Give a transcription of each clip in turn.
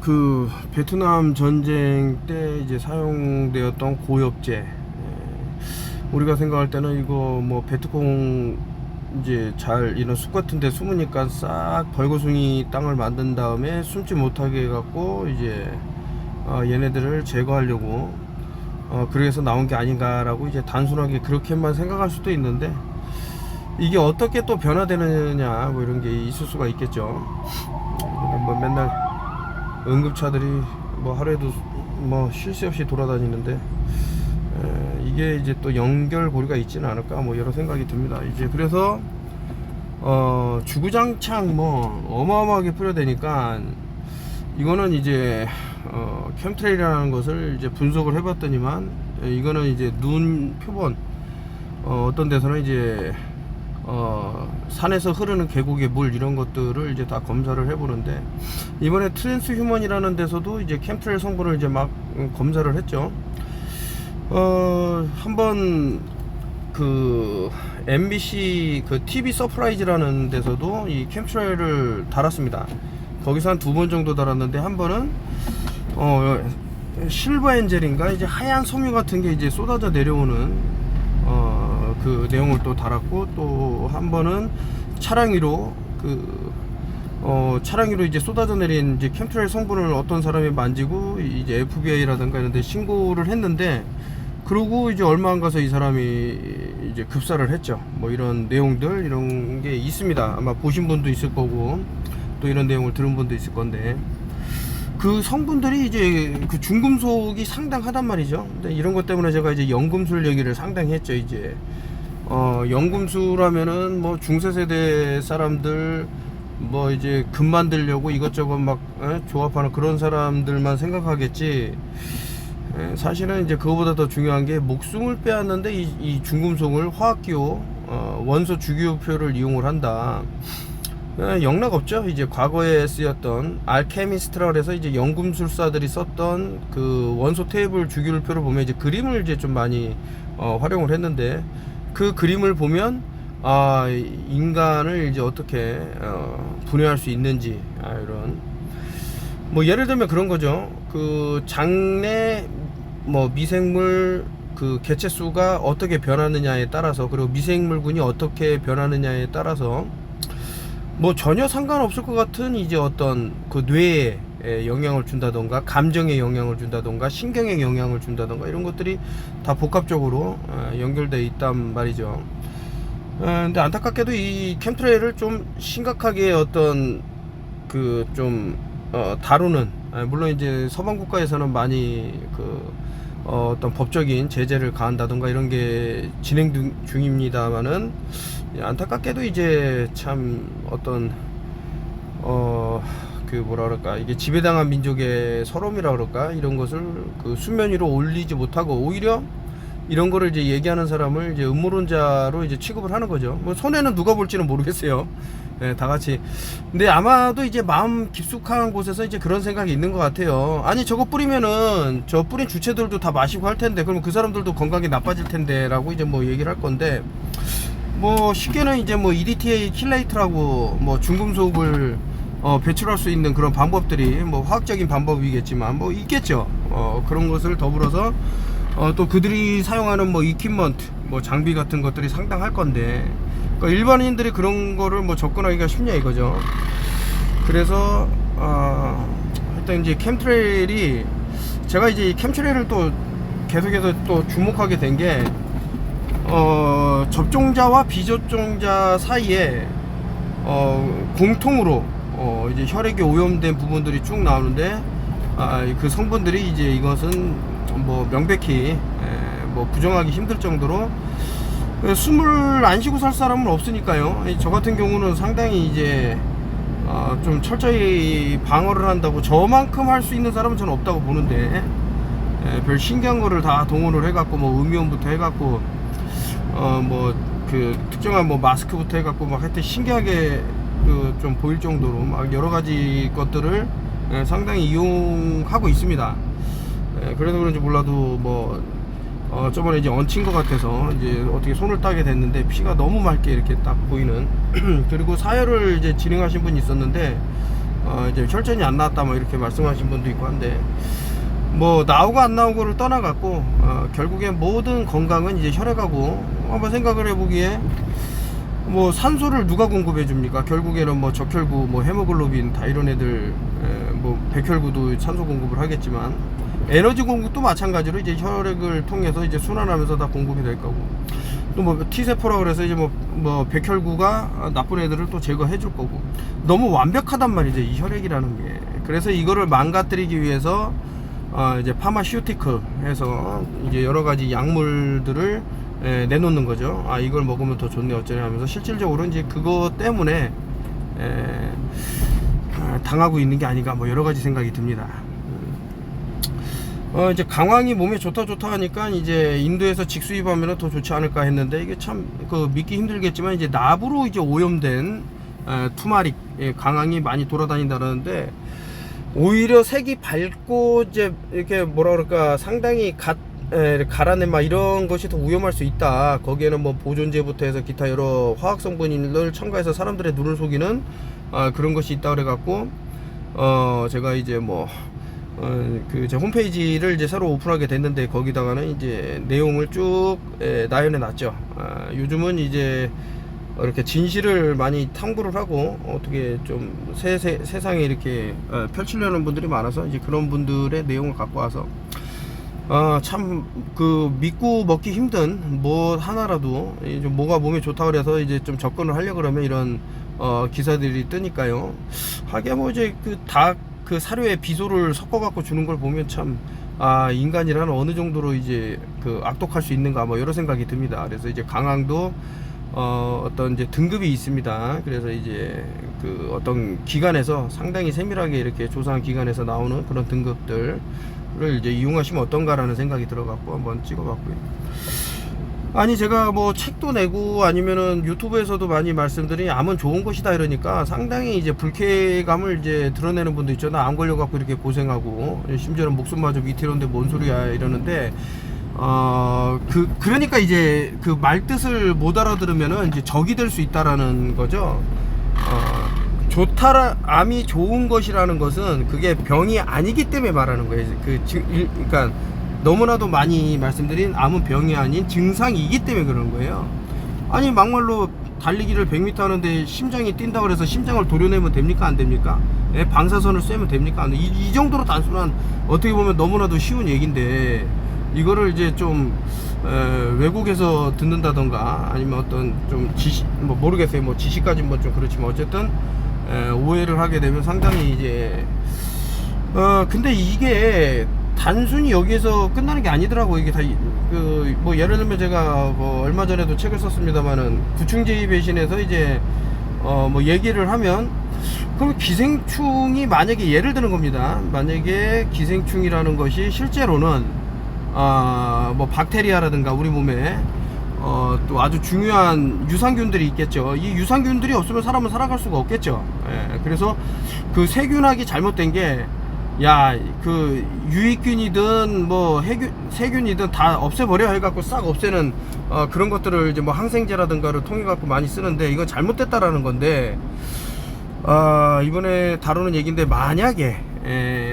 그 베트남 전쟁 때 이제 사용되었던 고엽제, 우리가 생각할 때는 이거 뭐 베트콩 이제 잘 이런 숲 같은데 숨으니까 싹 벌거숭이 땅을 만든 다음에 숨지 못하게 해갖고 이제 얘네들을 제거하려고 그래서 나온 게 아닌가라고 이제 단순하게 그렇게만 생각할 수도 있는데, 이게 어떻게 또 변화되느냐 뭐 이런 게 있을 수가 있겠죠. 뭐 맨날 응급차들이 뭐 하루에도 뭐 쉴 새 없이 돌아다니는데, 이게 이제 또 연결고리가 있지는 않을까 뭐 여러 생각이 듭니다. 이제 그래서 주구장창 뭐 어마어마하게 뿌려대니까, 이거는 이제 캠트레일이라는 것을 이제 분석을 해봤더니만, 이거는 이제 눈 표본, 어떤 데서는 이제 산에서 흐르는 계곡의 물 이런 것들을 이제 다 검사를 해보는데, 이번에 트랜스 휴먼이라는 데서도 이제 캠트레일 성분을 이제 막 검사를 했죠. 한번 그 MBC 그 TV 서프라이즈라는 데서도 이 캠트레일을 달았습니다. 거기서 한 2번 정도 달았는데, 한 번은 실버 엔젤인가 이제 하얀 섬유 같은 게 이제 쏟아져 내려오는 그 내용을 또 달았고, 또 한 번은 차량 위로 차량 위로 이제 쏟아져 내린 이제 캠트레일 성분을 어떤 사람이 만지고 이제 FBI라든가 이런 데 신고를 했는데, 그러고 이제 얼마 안 가서 이 사람이 이제 급사를 했죠. 뭐 이런 내용들, 이런 게 있습니다. 아마 보신 분도 있을 거고 또 이런 내용을 들은 분도 있을 건데, 그 성분들이 이제 그 중금속이 상당하단 말이죠. 근데 이런 것 때문에 제가 이제 연금술 얘기를 상당히 했죠. 이제 연금술하면은 뭐 중세세대 사람들 뭐 이제 금 만들려고 이것저것 막 조합하는 그런 사람들만 생각하겠지, 사실은 이제 그거보다 더 중요한 게 목숨을 빼앗는데 이 중금속을 화학기호, 원소 주기호표를 이용을 한다. 영락 없죠. 이제 과거에 쓰였던 알케미스트라 그래서 이제 연금술사들이 썼던 그 원소 테이블 주기율표를 보면 이제 그림을 이제 좀 많이 활용을 했는데, 그 그림을 보면 인간을 이제 어떻게 분해할 수 있는지, 이런 뭐 예를 들면 그런 거죠. 그 장내 뭐 미생물 그 개체 수가 어떻게 변하느냐에 따라서, 그리고 미생물군이 어떻게 변하느냐에 따라서 뭐 전혀 상관없을 것 같은 이제 어떤 그 뇌에 영향을 준다던가, 감정에 영향을 준다던가, 신경에 영향을 준다던가, 이런 것들이 다 복합적으로 연결되어 있단 말이죠. 근데 안타깝게도 이 캠트레일을 좀 심각하게 어떤 그 좀 다루는, 물론 이제 서방 국가에서는 많이 어떤 법적인 제재를 가한다던가 이런 게 진행 중입니다만은, 안타깝게도 이제 참 어떤 그 뭐라 그럴까, 이게 지배당한 민족의 서러움이라 그럴까, 이런 것을 그 수면 위로 올리지 못하고 오히려 이런 거를 이제 얘기하는 사람을 이제 음모론자로 이제 취급을 하는 거죠. 뭐 손해는 누가 볼지는 모르겠어요. 다 같이. 근데 아마도 이제 마음 깊숙한 곳에서 이제 그런 생각이 있는 것 같아요. 아니 저거 뿌리면은 저 뿌린 주체들도 다 마시고 할 텐데, 그러면 그 사람들도 건강이 나빠질 텐데 라고 이제 뭐 얘기를 할 건데, 뭐 쉽게는 이제 뭐 EDTA 킬레이트라고 뭐 중금속을 배출할 수 있는 그런 방법들이 뭐 화학적인 방법이겠지만 뭐 있겠죠. 그런 것을 더불어서 또 그들이 사용하는 뭐 이퀴먼트, 뭐 장비 같은 것들이 상당할 건데, 그러니까 일반인들이 그런 거를 뭐 접근하기가 쉽냐 이거죠. 그래서 일단 이제 캠트레일이, 제가 이제 이 캠트레일을 또 계속해서 또 주목하게 된 게, 접종자와 비접종자 사이에 공통으로 이제 혈액이 오염된 부분들이 쭉 나오는데, 그 성분들이 이제 이것은 뭐 명백히 뭐 부정하기 힘들 정도로 숨을 안 쉬고 살 사람은 없으니까요. 저 같은 경우는 상당히 이제 좀 철저히 방어를 한다고, 저만큼 할 수 있는 사람은 저는 없다고 보는데, 별 신기한 거를 다 동원을 해갖고 뭐 음이온부터 해갖고 뭐 그 특정한 뭐 마스크부터 해갖고 막 하여튼 신기하게 그 좀 보일 정도로 막 여러 가지 것들을 상당히 이용하고 있습니다. 그래서 그런지 몰라도 뭐 저번에 이제 얹힌 것 같아서 이제 어떻게 손을 따게 됐는데, 피가 너무 맑게 이렇게 딱 보이는 그리고 사혈을 이제 진행하신 분이 있었는데, 이제 혈전이 안 나왔다 뭐 이렇게 말씀하신 분도 있고 한데, 뭐 나오고 안 나오고를 떠나갖고 결국에 모든 건강은 이제 혈액하고, 한번 생각을 해보기에 뭐 산소를 누가 공급해 줍니까? 결국에는 뭐 적혈구, 뭐 헤모글로빈 다 이런 애들, 뭐 백혈구도 산소 공급을 하겠지만, 에너지 공급도 마찬가지로 이제 혈액을 통해서 이제 순환하면서 다 공급이 될 거고, 또 뭐 T세포라 그래서 이제 뭐 백혈구가 나쁜 애들을 또 제거해 줄 거고, 너무 완벽하단 말이죠, 이 혈액이라는 게. 그래서 이거를 망가뜨리기 위해서 이제 파마슈티크 해서 이제 여러 가지 약물들을 내놓는 거죠. 이걸 먹으면 더 좋네 어쩌냐 하면서, 실질적으로 이제 그거 때문에 당하고 있는 게 아닌가, 뭐 여러 가지 생각이 듭니다. 이제 강황이 몸에 좋다 하니까 이제 인도에서 직수입하면 더 좋지 않을까 했는데, 이게 참 믿기 힘들겠지만 이제 납으로 이제 오염된 투마릭, 강황이 많이 돌아다닌다는데, 오히려 색이 밝고 이제 이렇게 뭐라 그럴까, 상당히 갈아낸 막 이런 것이 더 위험할 수 있다. 거기에는 뭐 보존제부터 해서 기타 여러 화학 성분을 첨가해서 사람들의 눈을 속이는 그런 것이 있다 그래 갖고, 제가 이제 뭐 제 홈페이지를 이제 새로 오픈하게 됐는데, 거기다가는 이제 내용을 쭉 나열해 놨죠. 요즘은 이제 이렇게 진실을 많이 탐구를 하고 어떻게 좀 세상에 이렇게 펼치려는 분들이 많아서, 이제 그런 분들의 내용을 갖고 와서 참 믿고 먹기 힘든 뭐 하나라도 이제 뭐가 몸에 좋다 그래서 이제 좀 접근을 하려고 그러면 이런 기사들이 뜨니까요. 하게 뭐 이제 그 사료에 비소를 섞어 갖고 주는 걸 보면 참 인간이라는 어느 정도로 이제 악독할 수 있는가, 뭐 여러 생각이 듭니다. 그래서 이제 강황도 어떤 이제 등급이 있습니다. 그래서 이제 어떤 기관에서 상당히 세밀하게 이렇게 조사한 기관에서 나오는 그런 등급들을 이제 이용하시면 어떤가라는 생각이 들어갖고 한번 찍어봤고요. 아니, 제가 뭐 책도 내고 아니면은 유튜브에서도 많이 말씀드린 암은 좋은 것이다 이러니까 상당히 이제 불쾌감을 이제 드러내는 분도 있죠. 나 암 걸려갖고 이렇게 고생하고 심지어는 목숨마저 위태로운데 뭔 소리야 이러는데, 그러니까 이제 그 말뜻을 못 알아들으면은 이제 적이 될 수 있다라는 거죠. 암이 좋은 것이라는 것은 그게 병이 아니기 때문에 말하는 거예요. 그러니까 너무나도 많이 말씀드린 암은 병이 아닌 증상이기 때문에 그러는 거예요. 아니, 막말로 달리기를 100m 하는데 심장이 뛴다 그래서 심장을 도려내면 됩니까? 안 됩니까? 방사선을 쐬면 됩니까? 안 돼. 이 정도로 단순한, 어떻게 보면 너무나도 쉬운 얘기인데, 이거를 이제 좀 외국에서 듣는다던가 아니면 어떤 좀 지식, 뭐 모르겠어요, 뭐 지식까지는 뭐 좀 그렇지만 어쨌든 오해를 하게 되면 상당히 이제 근데 이게 단순히 여기에서 끝나는 게 아니더라고. 이게 다 뭐 예를 들면 제가 뭐 얼마 전에도 책을 썼습니다만은, 구충제의 배신에서 이제 뭐 얘기를 하면, 그럼 기생충이 만약에 예를 드는 겁니다. 만약에 기생충이라는 것이 실제로는 뭐 박테리아라든가 우리 몸에 또 아주 중요한 유산균들이 있겠죠. 이 유산균들이 없으면 사람은 살아갈 수가 없겠죠. 그래서 그 세균학이 잘못된 게, 유익균이든 뭐 세균이든 다 없애버려 해갖고 싹 없애는 그런 것들을 이제 뭐 항생제라든가를 통해 갖고 많이 쓰는데, 이건 잘못됐다라는 건데, 이번에 다루는 얘기인데, 만약에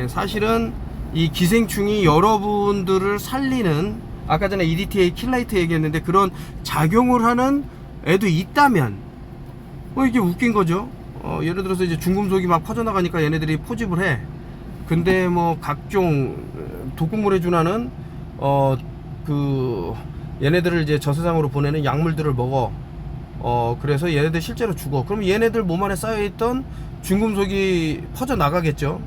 사실은 이 기생충이 여러분들을 살리는, 아까 전에 EDTA 킬라이트 얘기했는데 그런 작용을 하는 애도 있다면, 이게 웃긴 거죠. 예를 들어서 이제 중금속이 막 퍼져나가니까 얘네들이 포집을 해. 근데 뭐 각종 독극물에 준하는 얘네들을 이제 저세상으로 보내는 약물들을 먹어. 그래서 얘네들 실제로 죽어. 그럼 얘네들 몸 안에 쌓여있던 중금속이 퍼져나가겠죠.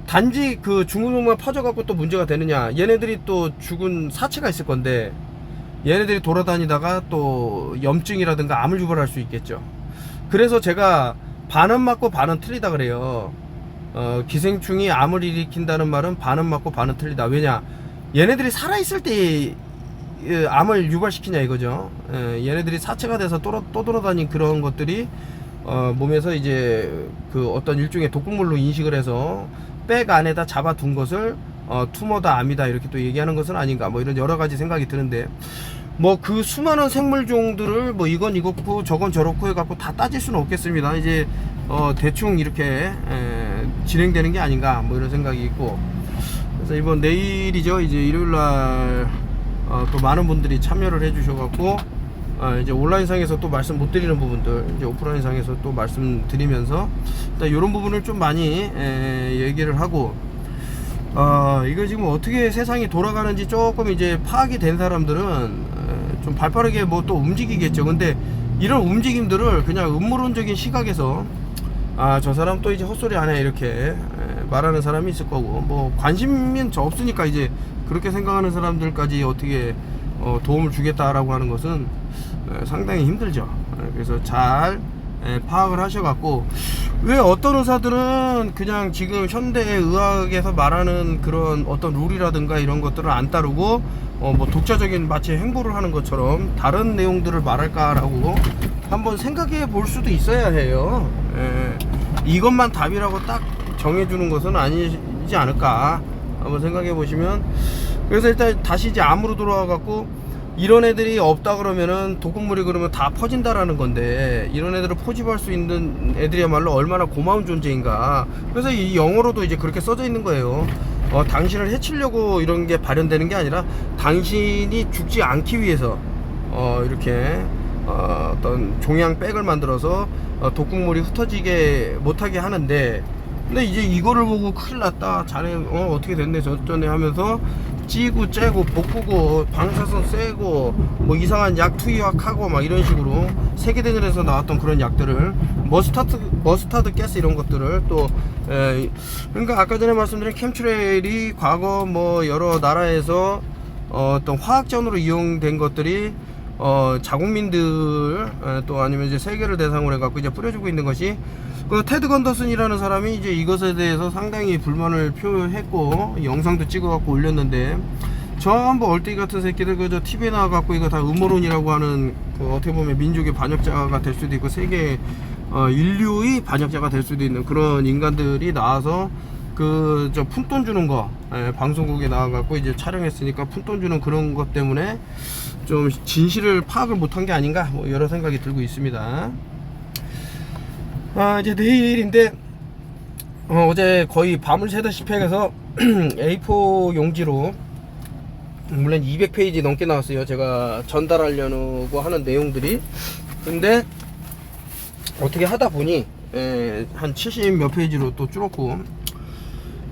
단지 그 중금속만 퍼져갖고 또 문제가 되느냐, 얘네들이 또 죽은 사체가 있을 건데, 얘네들이 돌아다니다가 또 염증이라든가 암을 유발할 수 있겠죠. 그래서 제가 반은 맞고 반은 틀리다 그래요. 기생충이 암을 일으킨다는 말은 반은 맞고 반은 틀리다. 왜냐, 얘네들이 살아있을 때 암을 유발시키냐 이거죠. 얘네들이 사체가 돼서 또 돌아다닌 그런 것들이 몸에서 이제 어떤 일종의 독극물로 인식을 해서 백 안에다 잡아둔 것을 투머다, 암이다 이렇게 또 얘기하는 것은 아닌가, 뭐 이런 여러 가지 생각이 드는데, 뭐 그 수많은 생물종들을 뭐 이건 이렇고 저건 저렇고 해갖고 다 따질 수는 없겠습니다. 이제 대충 이렇게 진행되는 게 아닌가 뭐 이런 생각이 있고, 그래서 이번 내일이죠, 이제 일요일날 또 많은 분들이 참여를 해주셔갖고 이제 온라인상에서 또 말씀 못 드리는 부분들 이제 오프라인상에서 또 말씀드리면서 일단 이런 부분을 좀 많이 얘기를 하고, 이거 지금 어떻게 세상이 돌아가는지 조금 이제 파악이 된 사람들은 좀 발빠르게 뭐 또 움직이겠죠. 근데 이런 움직임들을 그냥 음모론적인 시각에서 저 사람 또 이제 헛소리 하네 이렇게 말하는 사람이 있을 거고, 뭐 관심은 저 없으니까 이제 그렇게 생각하는 사람들까지 어떻게 도움을 주겠다라고 하는 것은 상당히 힘들죠. 그래서 잘 파악을 하셔갖고, 왜 어떤 의사들은 그냥 지금 현대의학에서 말하는 그런 어떤 룰이라든가 이런 것들을 안 따르고 뭐 독자적인 마치 행보를 하는 것처럼 다른 내용들을 말할까라고 한번 생각해 볼 수도 있어야 해요. 이것만 답이라고 딱 정해주는 것은 아니지 않을까 한번 생각해 보시면. 그래서 일단 다시 이제 암으로 돌아와 갖고, 이런 애들이 없다 그러면은 독극물이 그러면 다 퍼진다라는 건데, 이런 애들을 포집할 수 있는 애들이야말로 얼마나 고마운 존재인가. 그래서 이 영어로도 이제 그렇게 써져 있는 거예요. 당신을 해치려고 이런 게 발현되는 게 아니라 당신이 죽지 않기 위해서 이렇게 어떤 종양백을 만들어서 독극물이 흩어지게 못하게 하는데, 근데 이제 이거를 보고 큰일 났다, 자네 어떻게 됐네 저쩌네 하면서 찌고 째고 볶고 방사선 쐬고 뭐 이상한 약 투약하고 막 이런 식으로 세계대전에서 나왔던 그런 약들을, 머스타드 가스 이런 것들을 또 그러니까 아까 전에 말씀드린 캠트레일이 과거 뭐 여러 나라에서 어떤 화학전으로 이용된 것들이 자국민들 또 아니면 이제 세계를 대상으로 해갖고 이제 뿌려주고 있는 것이, 그 테드 건더슨이라는 사람이 이제 이것에 대해서 상당히 불만을 표했고 영상도 찍어갖고 올렸는데, 전부 얼떼기 같은 새끼들 그저 TV에 나와갖고 이거 다 음모론이라고 하는, 그 어떻게 보면 민족의 반역자가 될 수도 있고 세계 인류의 반역자가 될 수도 있는 그런 인간들이 나와서 그 저 푼돈 주는 거, 방송국에 나와갖고 이제 촬영했으니까 푼돈 주는 그런 것 때문에 좀 진실을 파악을 못한 게 아닌가 뭐 여러 생각이 들고 있습니다. 이제 내일인데 어제 거의 밤을 새다시피 해서 A4 용지로 물론 200페이지 넘게 나왔어요, 제가 전달하려고 하는 내용들이. 근데 어떻게 하다 보니 한 70 몇 페이지로 또 줄었고,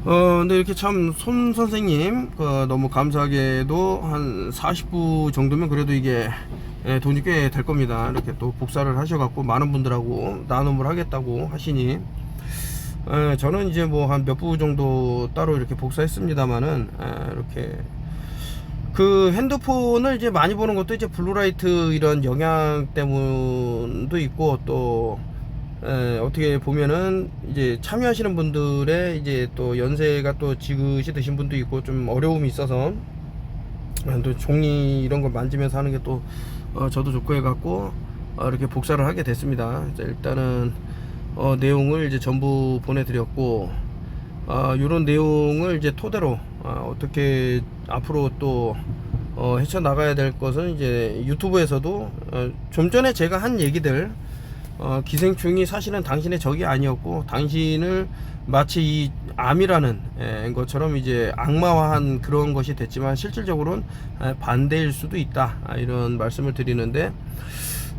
근데 이렇게 참 손 선생님 너무 감사하게도 한 40부 정도면 그래도 이게 돈이 꽤 될 겁니다. 이렇게 또 복사를 하셔갖고 많은 분들하고 나눔을 하겠다고 하시니, 저는 이제 뭐 한 몇 부 정도 따로 이렇게 복사했습니다만은, 이렇게 그 핸드폰을 이제 많이 보는 것도 이제 블루라이트 이런 영향 때문도 있고, 또 어떻게 보면은 이제 참여하시는 분들의 이제 또 연세가 또 지긋이 드신 분도 있고 좀 어려움이 있어서 또 종이 이런 걸 만지면서 하는 게 또 저도 좋고 해갖고 이렇게 복사를 하게 됐습니다. 일단은 내용을 이제 전부 보내드렸고, 이런 내용을 이제 토대로 어떻게 앞으로 또 헤쳐나가야 될 것은 이제 유튜브에서도 좀 전에 제가 한 얘기들, 기생충이 사실은 당신의 적이 아니었고 당신을 마치 이 암이라는 것처럼 이제 악마화한 그런 것이 됐지만 실질적으로는 반대일 수도 있다, 이런 말씀을 드리는데,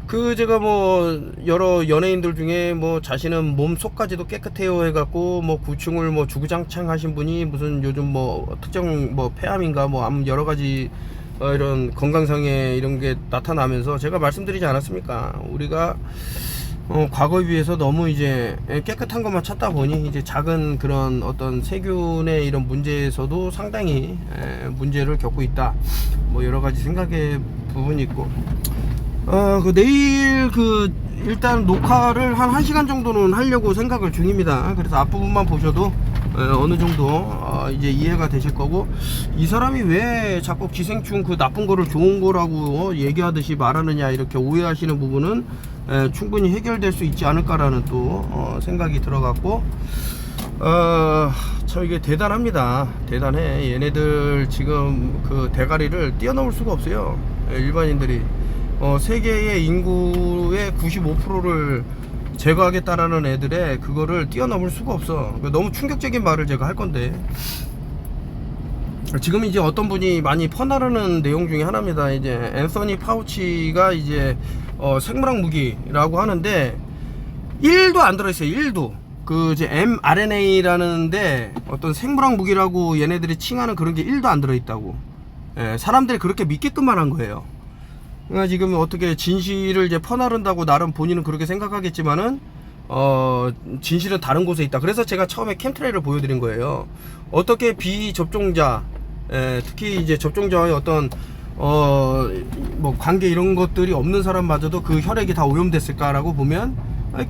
그 제가 뭐 여러 연예인들 중에 뭐 자신은 몸 속까지도 깨끗해요 해갖고 뭐 구충을 뭐 주구장창 하신 분이 무슨 요즘 뭐 특정 뭐 폐암인가 뭐 암 여러 가지 이런 건강상의 이런 게 나타나면서 제가 말씀드리지 않았습니까? 우리가 과거에 비해서 너무 이제 깨끗한 것만 찾다 보니 이제 작은 그런 어떤 세균의 이런 문제에서도 상당히 문제를 겪고 있다, 뭐 여러 가지 생각의 부분이 있고, 그 내일 일단 녹화를 한 1시간 정도는 하려고 생각을 중입니다. 그래서 앞부분만 보셔도 어느 정도 이제 이해가 되실 거고, 이 사람이 왜 자꾸 기생충 그 나쁜 거를 좋은 거라고 얘기하듯이 말하느냐 이렇게 오해하시는 부분은 충분히 해결될 수 있지 않을까라는 또 생각이 들어갔고, 참 이게 대단합니다. 대단해. 얘네들 지금 그 대가리를 뛰어넘을 수가 없어요, 일반인들이. 세계의 인구의 95%를 제거하겠다라는 애들의 그거를 뛰어넘을 수가 없어. 너무 충격적인 말을 제가 할 건데, 지금 이제 어떤 분이 많이 퍼나르는 내용 중에 하나입니다. 이제 앤서니 파우치가 이제 생물학 무기라고 하는데 1도 안 들어있어요. 1도. 그 이제 mRNA라는데 어떤 생물학 무기라고 얘네들이 칭하는 그런 게 1도 안 들어있다고. 예, 사람들이 그렇게 믿게끔만 한 거예요. 그러니까 지금 어떻게 진실을 이제 퍼나른다고 나름 본인은 그렇게 생각하겠지만은 진실은 다른 곳에 있다. 그래서 제가 처음에 캠트레이를 보여드린 거예요. 어떻게 비접종자, 특히 이제 접종자와의 어떤 뭐 관계 이런 것들이 없는 사람마저도 그 혈액이 다 오염됐을까라고 보면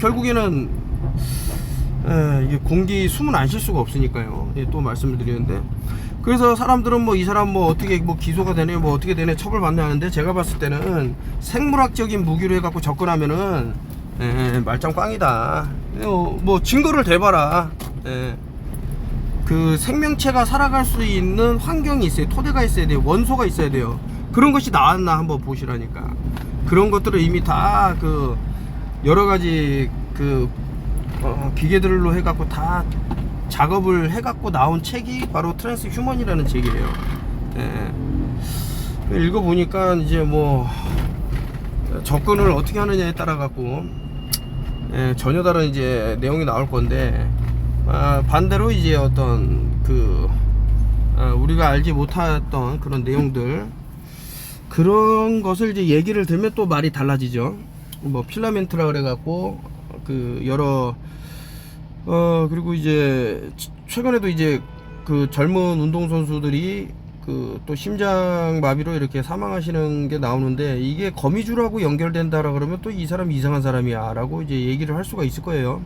결국에는 이게 공기 숨은 안 쉴 수가 없으니까요. 또 말씀을 드리는데, 그래서 사람들은 뭐 이 사람 뭐 어떻게 뭐 기소가 되네 뭐 어떻게 되네 처벌받네 하는데, 제가 봤을 때는 생물학적인 무기로 해갖고 접근하면은 말짱 꽝이다. 뭐 증거를 대봐라. 그 생명체가 살아갈 수 있는 환경이 있어요. 토대가 있어야 돼요. 원소가 있어야 돼요. 그런 것이 나왔나 한번 보시라니까. 그런 것들을 이미 다 그 여러 가지 그 기계들로 해갖고 다 작업을 해갖고 나온 책이 바로 트랜스 휴먼이라는 책이에요. 읽어보니까 이제 뭐 접근을 어떻게 하느냐에 따라 갖고 전혀 다른 이제 내용이 나올 건데, 반대로 이제 어떤 그 우리가 알지 못했던 그런 내용들, 그런 것을 이제 얘기를 들면 또 말이 달라지죠. 뭐 필라멘트라 그래갖고 그 여러 그리고 이제 최근에도 이제 그 젊은 운동선수들이 그 또 심장마비로 이렇게 사망하시는 게 나오는데, 이게 거미줄하고 연결된다라 그러면 또 이 사람이 이상한 사람이야 라고 이제 얘기를 할 수가 있을 거예요.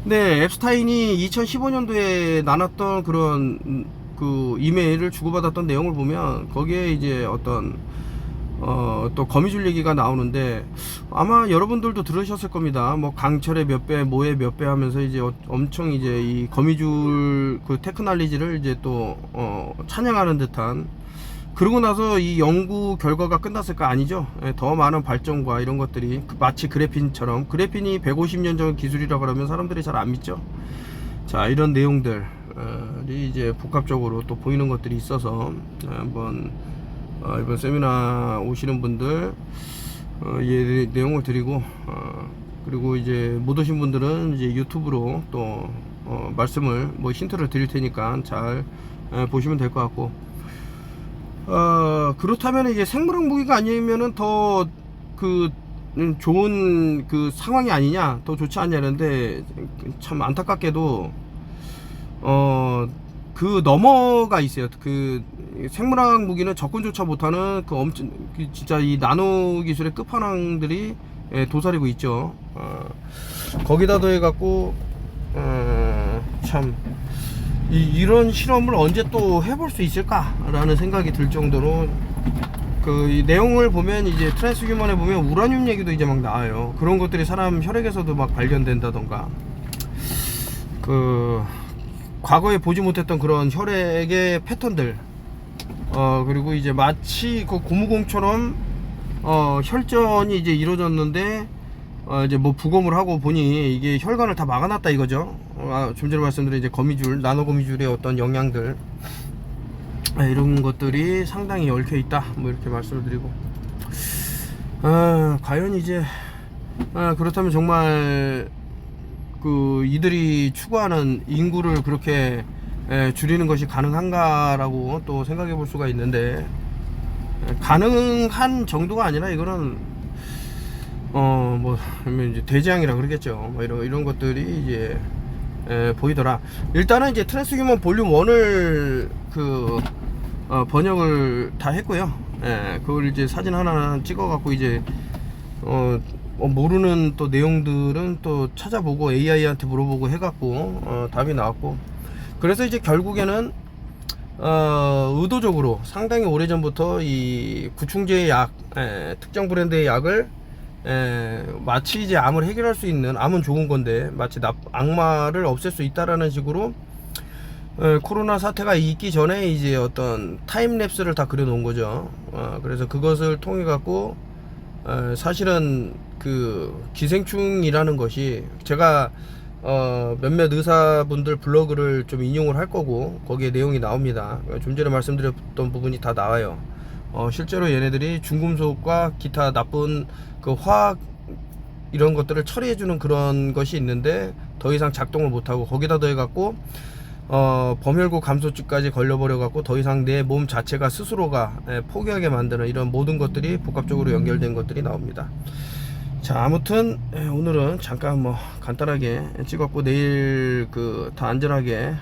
근데 앱스타인이 2015년도에 나눴던 그런 그 이메일을 주고받았던 내용을 보면 거기에 이제 어떤 또 거미줄 얘기가 나오는데, 아마 여러분들도 들으셨을 겁니다. 뭐 강철의 몇 배, 모의 몇 배 하면서 이제 엄청 이제 이 거미줄 그 테크놀로지를 이제 또 찬양하는 듯한, 그러고 나서 이 연구 결과가 끝났을까? 아니죠. 더 많은 발전과 이런 것들이 마치 그래핀처럼, 그래핀이 150년 전 기술이라 그러면 사람들이 잘 안 믿죠. 자, 이런 내용들이 이제 복합적으로 또 보이는 것들이 있어서 한번 이번 세미나 오시는 분들 이 내용을 드리고, 그리고 이제 못 오신 분들은 이제 유튜브로 또 말씀을 뭐 힌트를 드릴 테니까 잘 보시면 될 것 같고, 그렇다면 이게 생물학 무기가 아니면은 더 그 좋은 그 상황이 아니냐, 더 좋지 않냐는데, 참 안타깝게도 그 너머가 있어요. 그 생물학 무기는 접근조차 못하는 그 엄청 진짜 이 나노 기술의 끝판왕들이 도사리고 있죠. 거기다 더해 갖고 참 이런 실험을 언제 또 해볼 수 있을까라는 생각이 들 정도로, 그 내용을 보면 이제 트랜스휴먼에 보면 우라늄 얘기도 이제 막 나와요. 그런 것들이 사람 혈액에서도 막 발견된다던가, 그 과거에 보지 못했던 그런 혈액의 패턴들, 그리고 이제 마치 그 고무공처럼 혈전이 이제 이루어졌는데 이제 뭐 부검을 하고 보니 이게 혈관을 다 막아놨다 이거죠. 좀 전에 말씀드린 이제 거미줄, 나노 거미줄의 어떤 영향들, 이런 것들이 상당히 얽혀 있다, 뭐 이렇게 말씀을 드리고, 과연 이제 그렇다면 정말 그 이들이 추구하는 인구를 그렇게 줄이는 것이 가능한가라고 또 생각해 볼 수가 있는데, 가능한 정도가 아니라 이거는 뭐 이제 대재앙이라 그러겠죠. 뭐 이런 것들이 이제 보이더라. 일단은 이제 트랜스휴먼 볼륨 1을 그 번역을 다 했고요. 그걸 이제 사진 하나 찍어 갖고 이제 모르는 또 내용들은 또 찾아보고 AI한테 물어보고 해갖고 답이 나왔고, 그래서 이제 결국에는 의도적으로 상당히 오래전부터 이 구충제의 약, 특정 브랜드의 약을 마치 이제 암을 해결할 수 있는, 암은 좋은 건데 마치 악마를 없앨 수 있다라는 식으로 코로나 사태가 있기 전에 이제 어떤 타임랩스를 다 그려 놓은 거죠. 그래서 그것을 통해 갖고 사실은 그 기생충이라는 것이 제가 몇몇 의사분들 블로그를 좀 인용을 할 거고 거기에 내용이 나옵니다. 좀 전에 말씀드렸던 부분이 다 나와요. 실제로 얘네들이 중금속과 기타 나쁜 그 화학 이런 것들을 처리해주는 그런 것이 있는데 더 이상 작동을 못하고 거기다 더해갖고 범혈구 감소증까지 걸려버려갖고 더 이상 내 몸 자체가 스스로가 포기하게 만드는 이런 모든 것들이 복합적으로 연결된 것들이 나옵니다. 자, 아무튼 오늘은 잠깐 뭐 간단하게 찍었고 내일 그 다 안전하게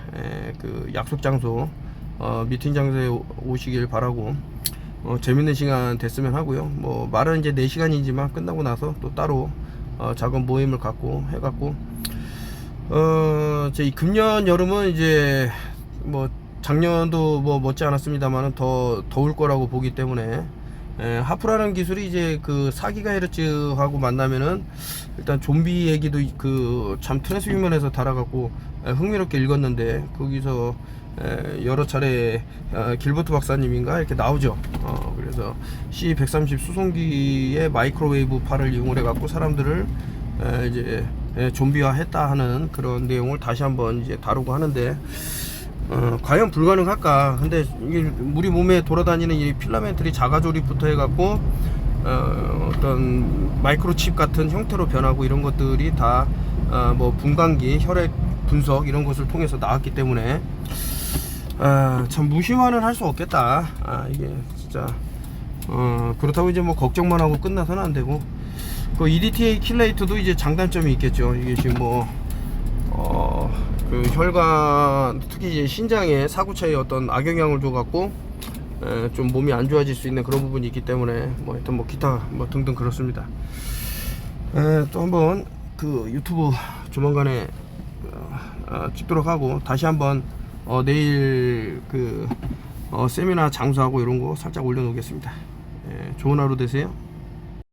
그 약속 장소 미팅 장소에 오시길 바라고 재밌는 시간 됐으면 하고요. 뭐 말은 이제 4시간이지만 끝나고 나서 또 따로 작은 모임을 갖고 해갖고 이 금년 여름은 이제 뭐 작년도 뭐 못지 않았습니다만은 더 더울 거라고 보기 때문에 하프라는 기술이 이제 그 4GHz하고 만나면은 일단 좀비 얘기도 그 참 트랜스휴먼에서 달아갖고 흥미롭게 읽었는데 거기서 여러 차례 길버트 박사님인가 이렇게 나오죠. 그래서 C130 수송기의 마이크로웨이브 팔을 이용을 해갖고 사람들을 이제 좀비화 했다 하는 그런 내용을 다시 한번 이제 다루고 하는데 과연 불가능할까? 근데 이게 우리 몸에 돌아다니는 이 필라멘트리 자가조립부터 해갖고 어떤 마이크로칩 같은 형태로 변하고 이런 것들이 다 뭐 분광기, 혈액 분석 이런 것을 통해서 나왔기 때문에 참 무시만은 할 수 없겠다. 이게 진짜 그렇다고 이제 뭐 걱정만 하고 끝나서는 안 되고 그 EDTA 킬레이터도 이제 장단점이 있겠죠. 이게 지금 뭐 그 혈관 특히 이제 신장에 사구차에 어떤 악영향을 줘갖고 좀 몸이 안 좋아질 수 있는 그런 부분이 있기 때문에 뭐 하여튼 뭐 기타 뭐 등등 그렇습니다. 또 한번 그 유튜브 조만간에 찍도록 하고 다시 한번 내일 그 세미나 장소하고 이런 거 살짝 올려놓겠습니다. 좋은 하루 되세요.